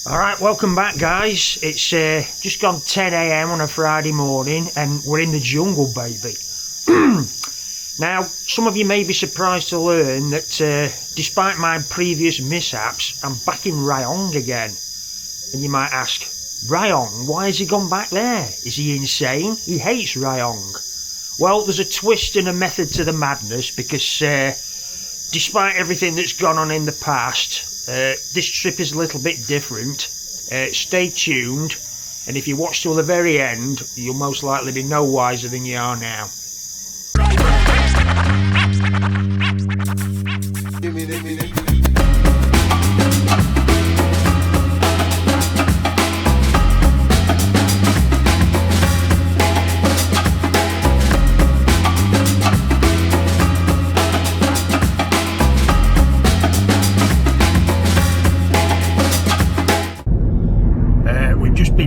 Alright, welcome back guys. It's just gone 10 AM on a Friday morning and we're in the jungle, baby. Now, some of you may be surprised to learn that despite my previous mishaps, I'm back in Rayong again. And you might ask, Rayong, why has he gone back there? Is he insane? He hates Rayong. Well, there's a twist and a method to the madness because despite everything that's gone on in the past, this trip is a little bit different. Stay tuned, and if you watch till the very end, you'll most likely be no wiser than you are now.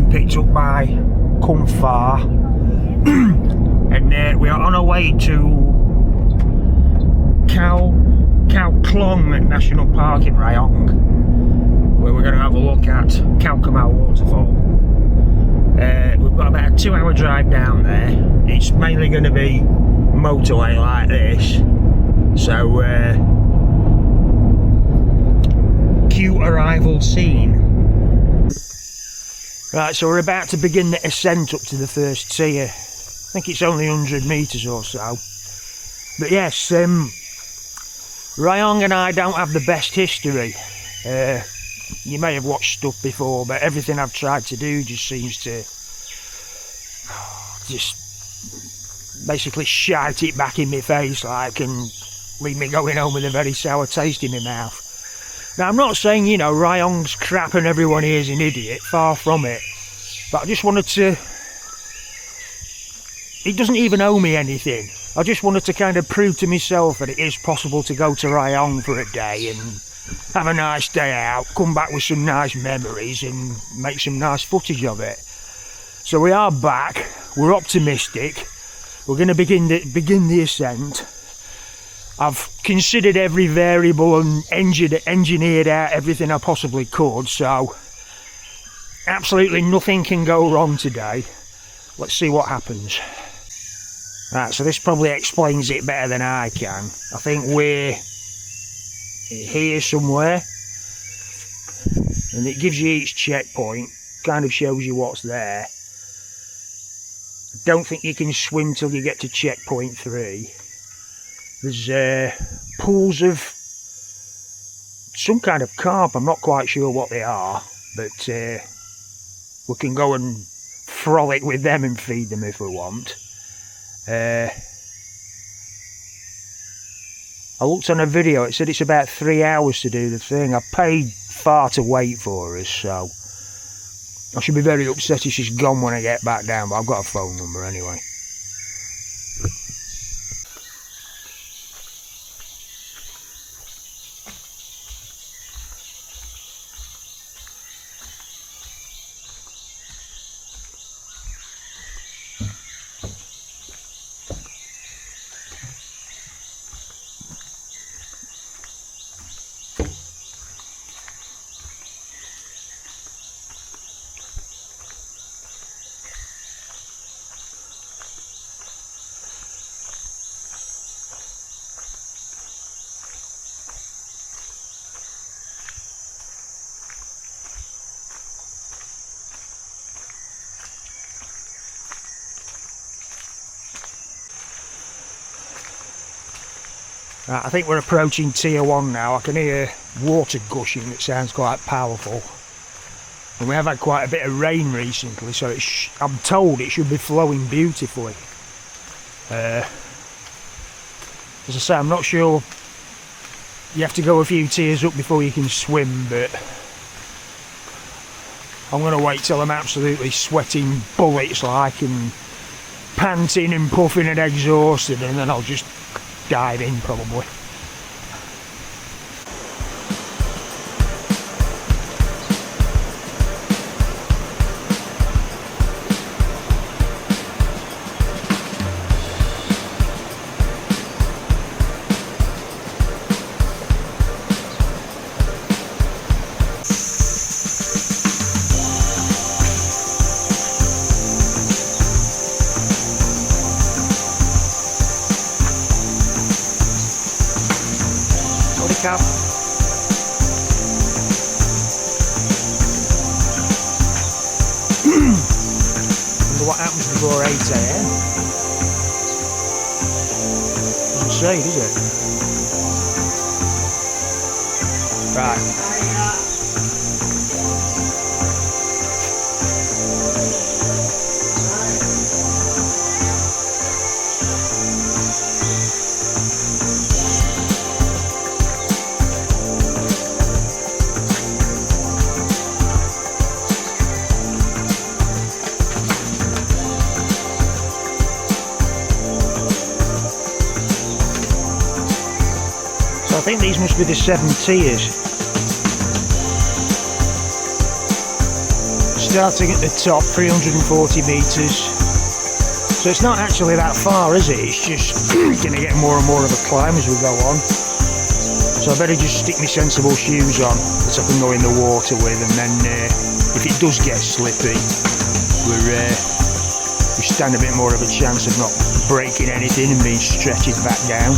Picked up by Kumfar and we are on our way to Khao Chamao National Park in Rayong, where we're going to have a look at Khao Chamao Waterfall. We've got about a 2-hour drive down there. It's mainly going to be motorway like this, so cute arrival scene. Right, so we're about to begin the ascent up to the first tier. I think it's only 100 metres or so. But yes, Rayong and I don't have the best history. You may have watched stuff before, but everything I've tried to do just seems to just basically shite it back in my face like and leave me going home with a very sour taste in my mouth. Now, I'm not saying, you know, Rayong's crap and everyone here is an idiot, far from it. But I just wanted to... It doesn't even owe me anything. I just wanted to kind of prove to myself that it is possible to go to Rayong for a day and have a nice day out, come back with some nice memories and make some nice footage of it. So we are back, we're optimistic, we're going to begin the ascent. I've considered every variable and engineered out everything I possibly could, so absolutely nothing can go wrong today. Let's see what happens. Right, so this probably explains it better than I can. I think we're here somewhere, and it gives you each checkpoint, kind of shows you what's there. I don't think you can swim till you get to checkpoint 3. There's pools of some kind of carp, I'm not quite sure what they are, but we can go and frolic with them and feed them if we want. I looked on a video, it said it's about 3 hours to do the thing. I paid far to wait for us, so I should be very upset if she's gone when I get back down, but I've got a phone number anyway. Right, I think we're approaching tier 1 now. I can hear water gushing, it sounds quite powerful. And we have had quite a bit of rain recently, so I'm told it should be flowing beautifully. As I say, I'm not sure, you have to go a few tiers up before you can swim, but I'm going to wait till I'm absolutely sweating bullets like and panting and puffing and exhausted, and then I'll just dive in probably. Cav. Wonder what happens before 8 AM. Doesn't say, does it? Right. I think these must be the 7 tiers. Starting at the top, 340 metres. So it's not actually that far, is it? It's just going to get more and more of a climb as we go on. So I better just stick my sensible shoes on that I can go in the water with, and then if it does get slippy, we stand a bit more of a chance of not breaking anything and being stretched back down.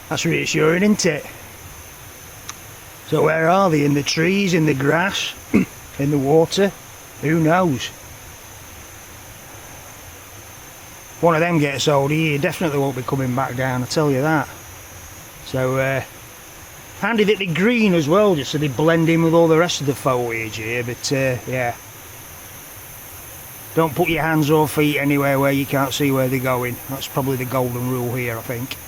That's reassuring, isn't it? So where are they? In the trees, in the grass, in the water? Who knows? One of them gets hold of you, definitely won't be coming back down, I tell you that. So handy that they're green as well, just so they blend in with all the rest of the foliage here, but yeah. Don't put your hands or feet anywhere where you can't see where they're going. That's probably the golden rule here, I think.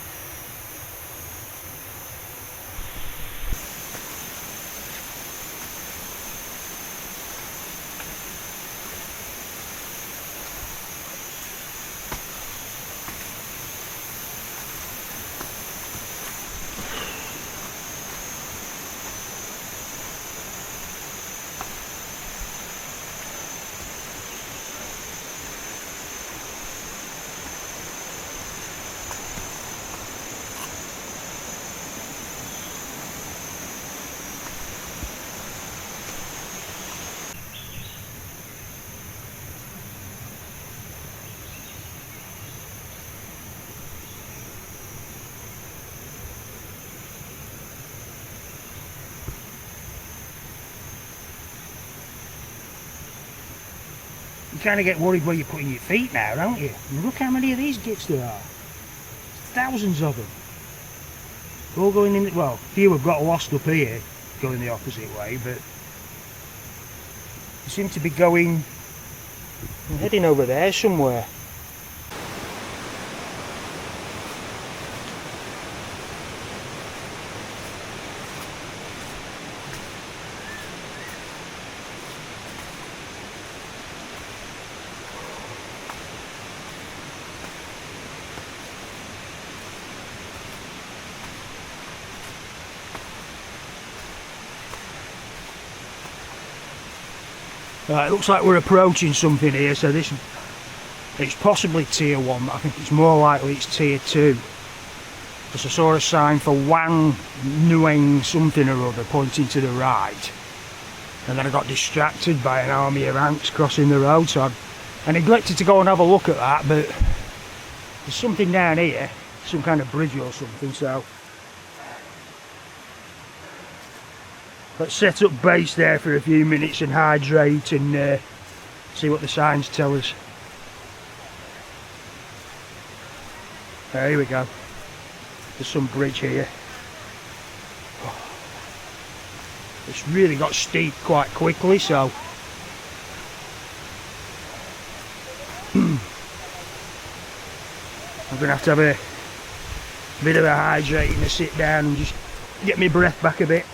You kind of get worried where you're putting your feet now, don't you? And look how many of these gits there are. Thousands of them. All going in, well, a few have got lost up here, going the opposite way, but they seem to be going, heading over there somewhere. Right, it looks like we're approaching something here, so this it's possibly tier 1, but I think it's more likely it's tier 2. Because I saw a sign for Wang Nueng something or other pointing to the right. And then I got distracted by an army of ants crossing the road, so I neglected to go and have a look at that, but there's something down here, some kind of bridge or something, so Let's set up base there for a few minutes and hydrate and see what the signs tell us. There we go. There's some bridge here. It's really got steep quite quickly, so I'm going to have a bit of a hydrating to sit down and just get my breath back a bit.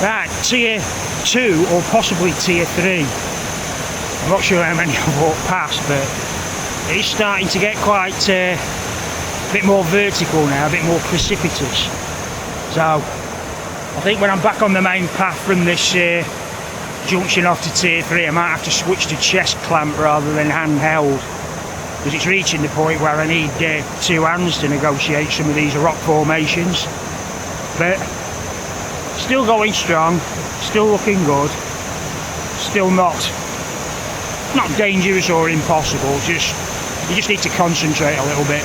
Right, tier 2 or possibly tier 3. I'm not sure how many I've walked past, but it's starting to get quite a bit more vertical now, a bit more precipitous. So I think when I'm back on the main path from this junction off to tier 3, I might have to switch to chest clamp rather than handheld, because it's reaching the point where I need 2 hands to negotiate some of these rock formations. But still going strong, still looking good, still not dangerous or impossible, you just need to concentrate a little bit.